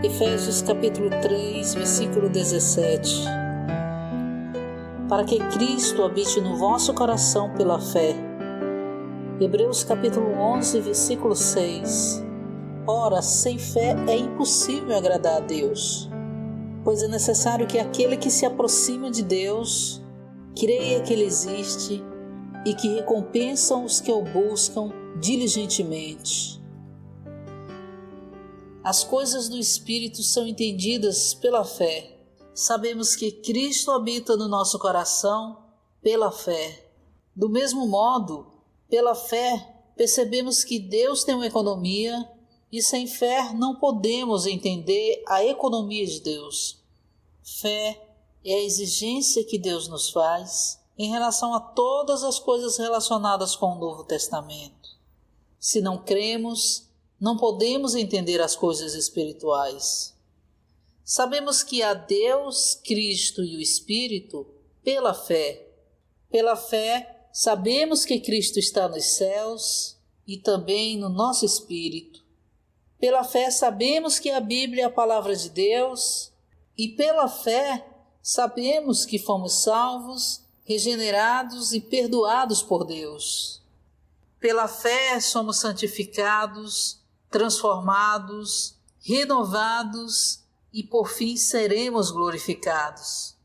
Efésios capítulo 3, versículo 17. Para que Cristo habite no vosso coração pela fé. Hebreus capítulo 11, versículo 6. Ora, sem fé é impossível agradar a Deus, pois é necessário que aquele que se aproxima de Deus creia que Ele existe e que recompensam os que o buscam diligentemente. As coisas do Espírito são entendidas pela fé. Sabemos que Cristo habita no nosso coração pela fé. Do mesmo modo, pela fé, percebemos que Deus tem uma economia e sem fé não podemos entender a economia de Deus. Fé é a exigência que Deus nos faz em relação a todas as coisas relacionadas com o Novo Testamento. Se não cremos, não podemos entender as coisas espirituais. Sabemos que há Deus, Cristo e o Espírito pela fé. Pela fé, sabemos que Cristo está nos céus e também no nosso espírito. Pela fé, sabemos que a Bíblia é a palavra de Deus e pela fé, sabemos que fomos salvos, regenerados e perdoados por Deus. Pela fé, somos santificados, transformados, renovados e por fim seremos glorificados.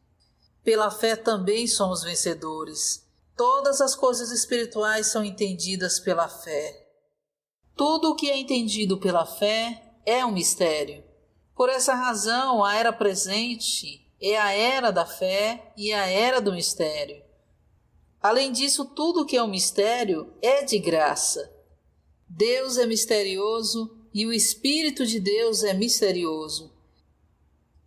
Pela fé também somos vencedores. Todas as coisas espirituais são entendidas pela fé. Tudo o que é entendido pela fé é um mistério. Por essa razão, a era presente é a era da fé e a era do mistério. Além disso, tudo o que é um mistério é de graça. Deus é misterioso e o Espírito de Deus é misterioso.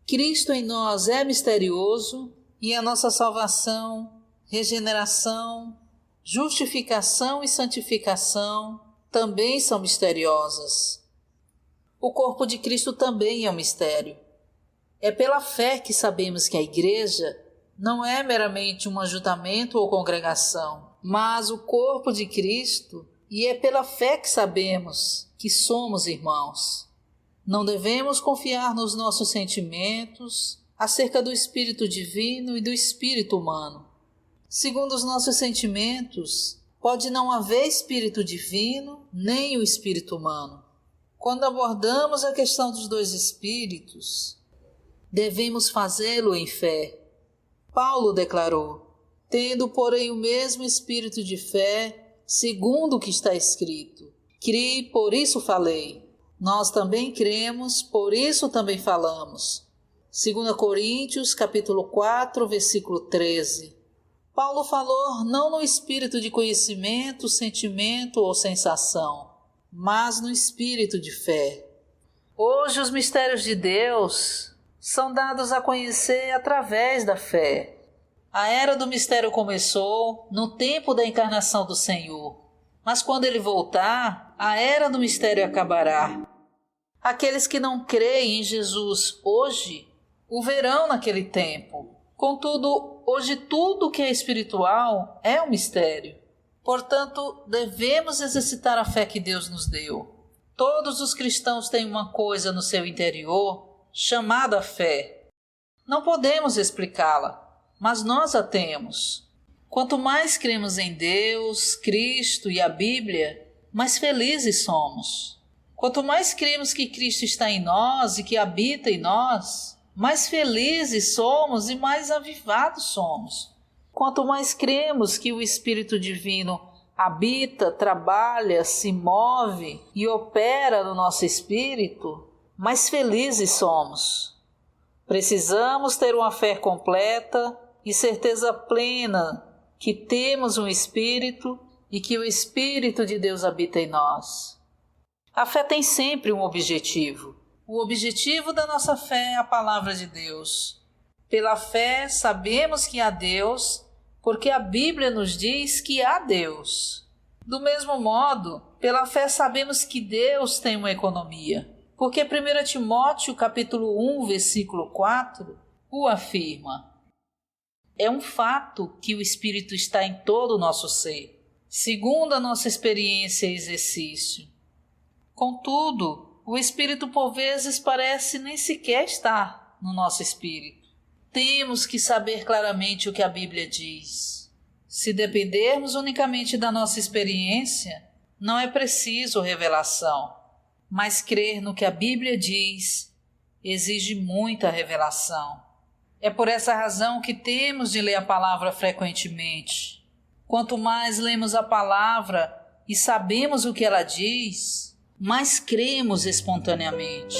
Cristo em nós é misterioso e a nossa salvação, regeneração, justificação e santificação também são misteriosas. O corpo de Cristo também é um mistério. É pela fé que sabemos que a igreja não é meramente um ajuntamento ou congregação, mas o corpo de Cristo, e é pela fé que sabemos que somos irmãos. Não devemos confiar nos nossos sentimentos acerca do Espírito Divino e do Espírito humano. Segundo os nossos sentimentos, pode não haver Espírito Divino nem o Espírito humano. Quando abordamos a questão dos dois Espíritos, devemos fazê-lo em fé. Paulo declarou: tendo, porém, o mesmo espírito de fé, segundo o que está escrito, criei, por isso falei. Nós também cremos, por isso também falamos. 2 Coríntios, capítulo 4, versículo 13. Paulo falou não no espírito de conhecimento, sentimento ou sensação, mas no espírito de fé. Hoje os mistérios de Deus são dados a conhecer através da fé. A era do mistério começou no tempo da encarnação do Senhor, mas quando Ele voltar, a era do mistério acabará. Aqueles que não creem em Jesus hoje, o verão naquele tempo. Contudo, hoje tudo que é espiritual é um mistério. Portanto, devemos exercitar a fé que Deus nos deu. Todos os cristãos têm uma coisa no seu interior chamada fé. Não podemos explicá-la, mas nós a temos. Quanto mais cremos em Deus, Cristo e a Bíblia, mais felizes somos. Quanto mais cremos que Cristo está em nós e que habita em nós, mais felizes somos e mais avivados somos. Quanto mais cremos que o Espírito Divino habita, trabalha, se move e opera no nosso espírito, mais felizes somos. Precisamos ter uma fé completa e certeza plena que temos um Espírito e que o Espírito de Deus habita em nós. A fé tem sempre um objetivo. O objetivo da nossa fé é a palavra de Deus. Pela fé sabemos que há Deus, porque a Bíblia nos diz que há Deus. Do mesmo modo, pela fé sabemos que Deus tem uma economia, porque 1 Timóteo capítulo 1, versículo 4, o afirma. É um fato que o Espírito está em todo o nosso ser, segundo a nossa experiência e exercício. Contudo, O Espírito por vezes parece nem sequer estar no nosso espírito. Temos que saber claramente o que a Bíblia diz. Se dependermos unicamente da nossa experiência, não é preciso revelação, mas crer no que a Bíblia diz exige muita revelação. É por essa razão que temos de ler a palavra frequentemente. Quanto mais lemos a palavra e sabemos o que ela diz, mais cremos espontaneamente.